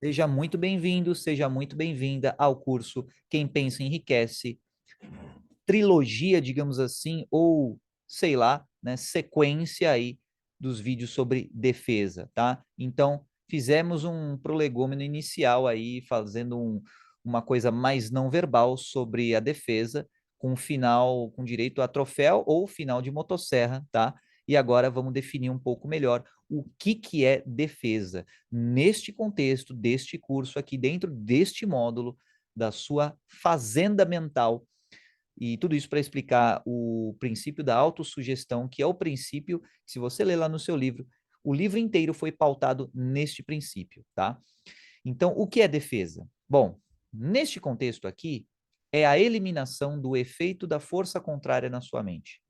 Seja muito bem-vindo, seja muito bem-vinda ao curso Quem Pensa Enriquece, trilogia, digamos assim, ou sei lá, né, sequência aí dos vídeos sobre defesa, tá? Então, fizemos um prolegômeno inicial aí, fazendo uma coisa mais não verbal sobre a defesa, com final, com direito a troféu ou final de motosserra, tá? E agora vamos definir um pouco melhor o que é defesa neste contexto deste curso aqui, dentro deste módulo da sua fazenda mental, e tudo isso para explicar o princípio da autossugestão, que é o princípio, se você ler lá no seu livro, o livro inteiro foi pautado neste princípio, tá? Então, o que é defesa? Bom, neste contexto aqui, é a eliminação do efeito da força contrária na sua mente.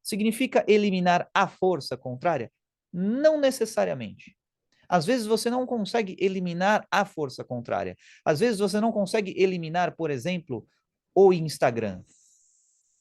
Significa eliminar a força contrária? Não necessariamente. Às vezes você não consegue eliminar a força contrária. Às vezes você não consegue eliminar, por exemplo, o Instagram.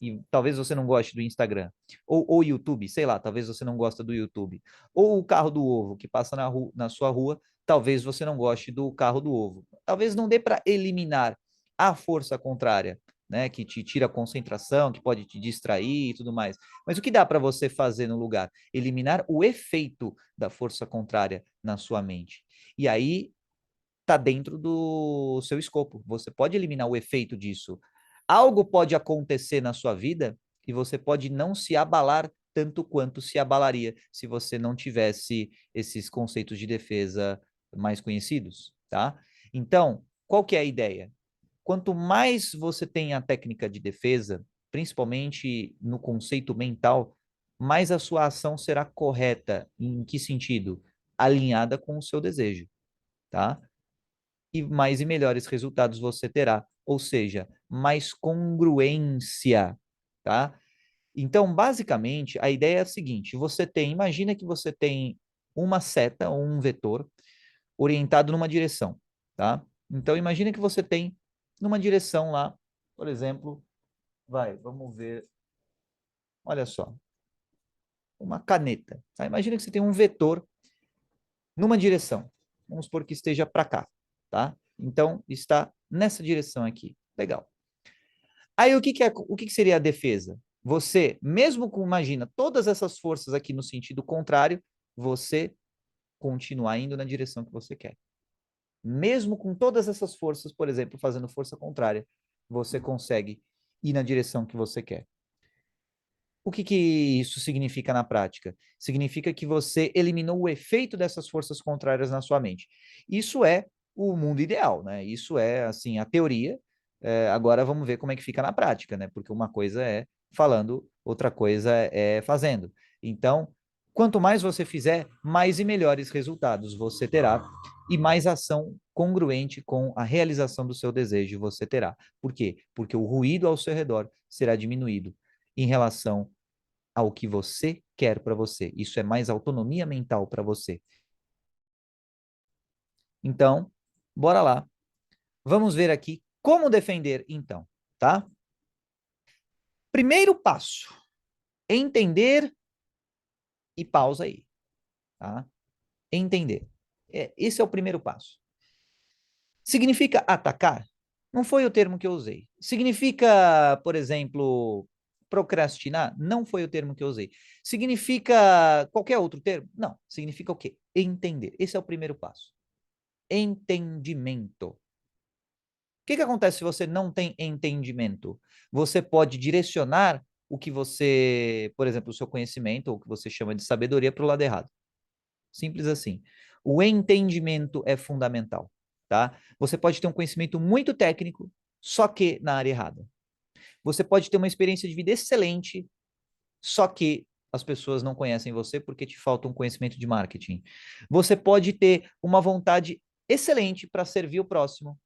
E talvez você não goste do Instagram. Ou o YouTube, sei lá, talvez você não gosta do YouTube. Ou o carro do ovo que passa na sua rua, talvez você não goste do carro do ovo. Talvez não dê para eliminar a força contrária, né, que te tira a concentração, que pode te distrair e tudo mais. Mas o que dá para você fazer no lugar? Eliminar o efeito da força contrária na sua mente. E aí está dentro do seu escopo. Você pode eliminar o efeito disso. Algo pode acontecer na sua vida e você pode não se abalar tanto quanto se abalaria se você não tivesse esses conceitos de defesa mais conhecidos, tá? Então, qual que é a ideia? Quanto mais você tem a técnica de defesa, principalmente no conceito mental, mais a sua ação será correta. Em que sentido? Alinhada com o seu desejo, tá? E mais e melhores resultados você terá, ou seja, mais congruência, tá? Então, basicamente, a ideia é a seguinte: imagina que você tem uma seta ou um vetor orientado numa direção, tá? Então, imagina que você tem numa direção lá, por exemplo, vamos ver, olha só, uma caneta, tá? Imagina que você tem um vetor numa direção. Vamos supor que esteja para cá, tá? Então, está nessa direção aqui. Legal. Aí o que seria a defesa? Você, mesmo com, imagina, todas essas forças aqui no sentido contrário, você continuar indo na direção que você quer. Mesmo com todas essas forças, por exemplo, fazendo força contrária, você consegue ir na direção que você quer. O que isso significa na prática? Significa que você eliminou o efeito dessas forças contrárias na sua mente. Isso é o mundo ideal, né? Isso é, assim, a teoria. Agora vamos ver como é que fica na prática, né? Porque uma coisa é falando, outra coisa é fazendo. Então, quanto mais você fizer, mais e melhores resultados você terá e mais ação congruente com a realização do seu desejo você terá. Por quê? Porque o ruído ao seu redor será diminuído em relação ao que você quer para você. Isso é mais autonomia mental para você. Então, bora lá. Vamos ver aqui como defender, então, tá? Primeiro passo, entender e pausa aí, tá? Entender. Esse é o primeiro passo. Significa atacar? Não foi o termo que eu usei. Significa, por exemplo, procrastinar? Não foi o termo que eu usei. Significa qualquer outro termo? Não. Significa o quê? Entender. Esse é o primeiro passo. Entendimento. O que acontece se você não tem entendimento? Você pode direcionar o que você, por exemplo, o seu conhecimento, ou o que você chama de sabedoria, para o lado errado. Simples assim. O entendimento é fundamental, tá? Você pode ter um conhecimento muito técnico, só que na área errada. Você pode ter uma experiência de vida excelente, só que as pessoas não conhecem você porque te falta um conhecimento de marketing. Você pode ter uma vontade excelente para servir o próximo,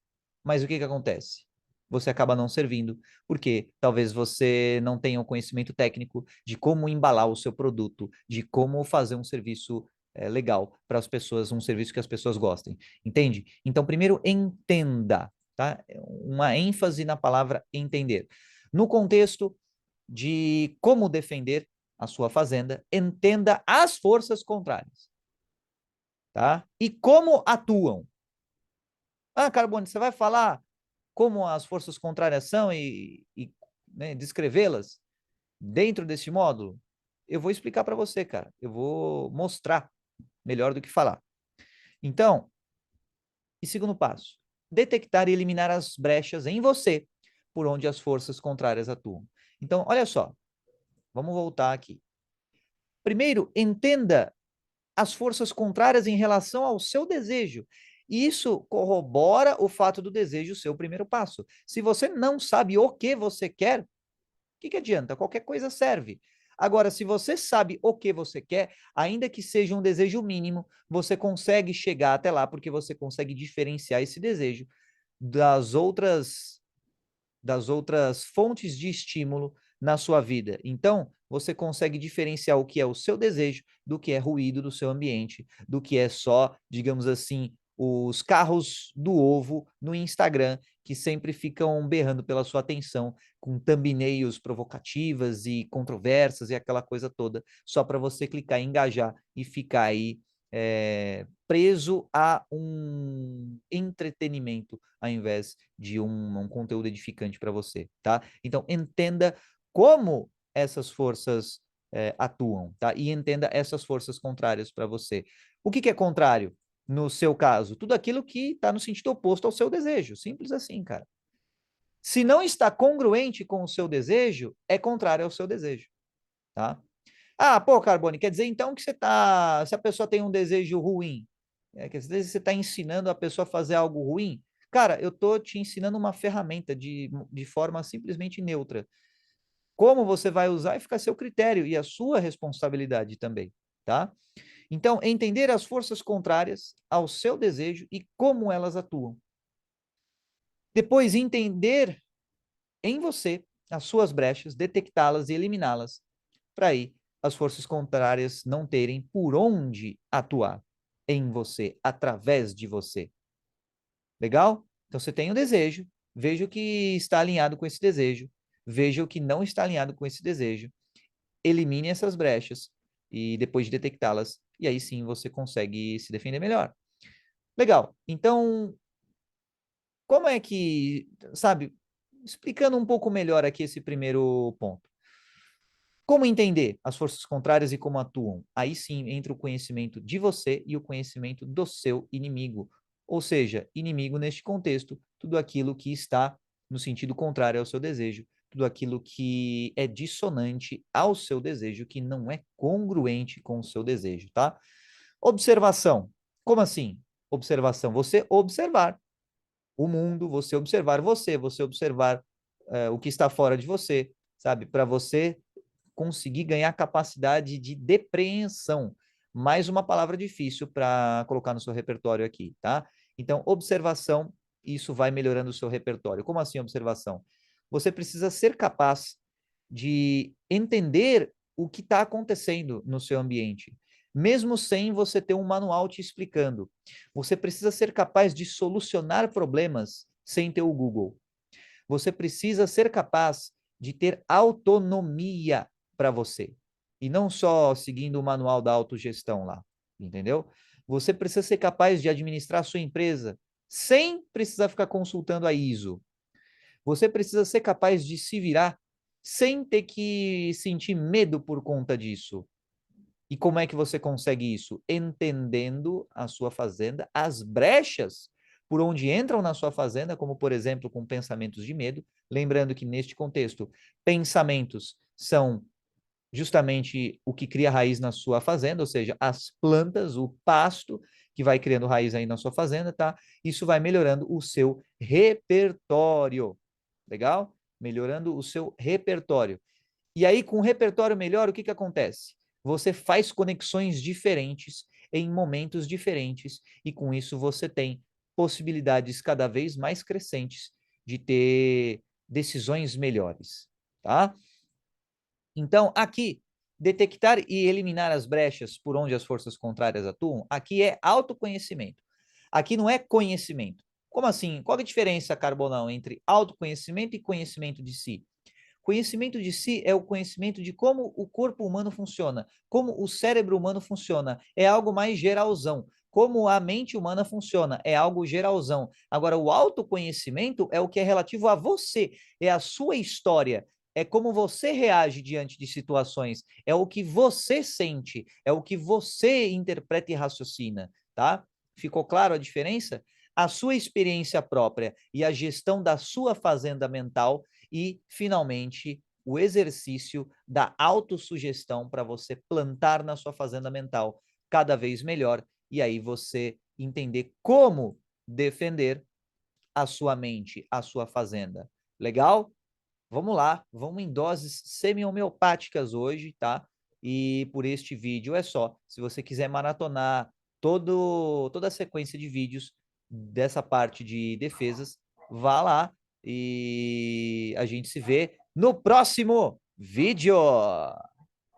mas o que acontece? Você acaba não servindo, porque talvez você não tenha o conhecimento técnico de como embalar o seu produto, de como fazer um serviço legal para as pessoas, um serviço que as pessoas gostem. Entende? Então, primeiro, entenda, tá? Uma ênfase na palavra entender. No contexto de como defender a sua fazenda, entenda as forças contrárias, tá? E como atuam. Ah, Carbone, você vai falar como as forças contrárias são né, descrevê-las dentro desse módulo? Eu vou explicar para você, cara. Eu vou mostrar melhor do que falar. Então, e segundo passo, detectar e eliminar as brechas em você por onde as forças contrárias atuam. Então, olha só, vamos voltar aqui. Primeiro, entenda as forças contrárias em relação ao seu desejo. Isso corrobora o fato do desejo ser o primeiro passo. Se você não sabe o que você quer, o que adianta? Qualquer coisa serve. Agora, se você sabe o que você quer, ainda que seja um desejo mínimo, você consegue chegar até lá, porque você consegue diferenciar esse desejo das outras fontes de estímulo na sua vida. Então, você consegue diferenciar o que é o seu desejo do que é ruído do seu ambiente, do que é só, digamos assim, os carros do ovo no Instagram, que sempre ficam berrando pela sua atenção, com thumbnails provocativas e controversas e aquela coisa toda, só para você clicar e engajar e ficar aí preso a um entretenimento ao invés de um conteúdo edificante para você, tá? Então, entenda como essas forças atuam, tá? E entenda essas forças contrárias para você. O que é contrário? No seu caso, tudo aquilo que está no sentido oposto ao seu desejo. Simples assim, cara. Se não está congruente com o seu desejo, é contrário ao seu desejo, tá? Ah, pô, Carbone, quer dizer então que se a pessoa tem um desejo ruim, quer dizer, você está ensinando a pessoa a fazer algo ruim? Cara, eu tô te ensinando uma ferramenta de forma simplesmente neutra. Como você vai usar e fica a seu critério e a sua responsabilidade também, tá? Então, entender as forças contrárias ao seu desejo e como elas atuam. Depois, entender em você as suas brechas, detectá-las e eliminá-las, para aí as forças contrárias não terem por onde atuar em você, através de você. Legal? Então você tem um desejo, veja o que está alinhado com esse desejo, veja o que não está alinhado com esse desejo, elimine essas brechas e depois de detectá-las, e aí sim você consegue se defender melhor. Legal. Então, como é que, sabe, explicando um pouco melhor aqui esse primeiro ponto. Como entender as forças contrárias e como atuam? Aí sim entra o conhecimento de você e o conhecimento do seu inimigo. Ou seja, inimigo neste contexto, tudo aquilo que está no sentido contrário ao seu desejo, tudo aquilo que é dissonante ao seu desejo, que não é congruente com o seu desejo, tá? Observação. Como assim? Observação. Você observar o mundo, você observar o que está fora de você, sabe? Para você conseguir ganhar capacidade de depreensão. Mais uma palavra difícil para colocar no seu repertório aqui, tá? Então, observação, isso vai melhorando o seu repertório. Como assim observação? Você precisa ser capaz de entender o que está acontecendo no seu ambiente, mesmo sem você ter um manual te explicando. Você precisa ser capaz de solucionar problemas sem ter o Google. Você precisa ser capaz de ter autonomia para você. E não só seguindo o manual da autogestão lá, entendeu? Você precisa ser capaz de administrar a sua empresa sem precisar ficar consultando a ISO. Você precisa ser capaz de se virar sem ter que sentir medo por conta disso. E como é que você consegue isso? Entendendo a sua fazenda, as brechas por onde entram na sua fazenda, como por exemplo com pensamentos de medo. Lembrando que neste contexto, pensamentos são justamente o que cria raiz na sua fazenda, ou seja, as plantas, o pasto que vai criando raiz aí na sua fazenda, tá? Isso vai melhorando o seu repertório. Legal? Melhorando o seu repertório. E aí, com o repertório melhor, o que acontece? Você faz conexões diferentes em momentos diferentes, e com isso você tem possibilidades cada vez mais crescentes de ter decisões melhores, tá? Então, aqui, detectar e eliminar as brechas por onde as forças contrárias atuam, aqui é autoconhecimento. Aqui não é conhecimento. Como assim? Qual é a diferença, Carbonão, entre autoconhecimento e conhecimento de si? Conhecimento de si é o conhecimento de como o corpo humano funciona, como o cérebro humano funciona. É algo mais geralzão. como a mente humana funciona, é algo geralzão. Agora, o autoconhecimento é o que é relativo a você, é a sua história, é como você reage diante de situações, é o que você sente, é o que você interpreta e raciocina, tá? Ficou claro a diferença? A sua experiência própria e a gestão da sua fazenda mental e, finalmente, o exercício da autossugestão para você plantar na sua fazenda mental cada vez melhor e aí você entender como defender a sua mente, a sua fazenda. Legal? Vamos lá, vamos em doses semi-homeopáticas hoje, tá? E por este vídeo é só. Se você quiser maratonar toda a sequência de vídeos dessa parte de defesas, vá lá e a gente se vê no próximo vídeo.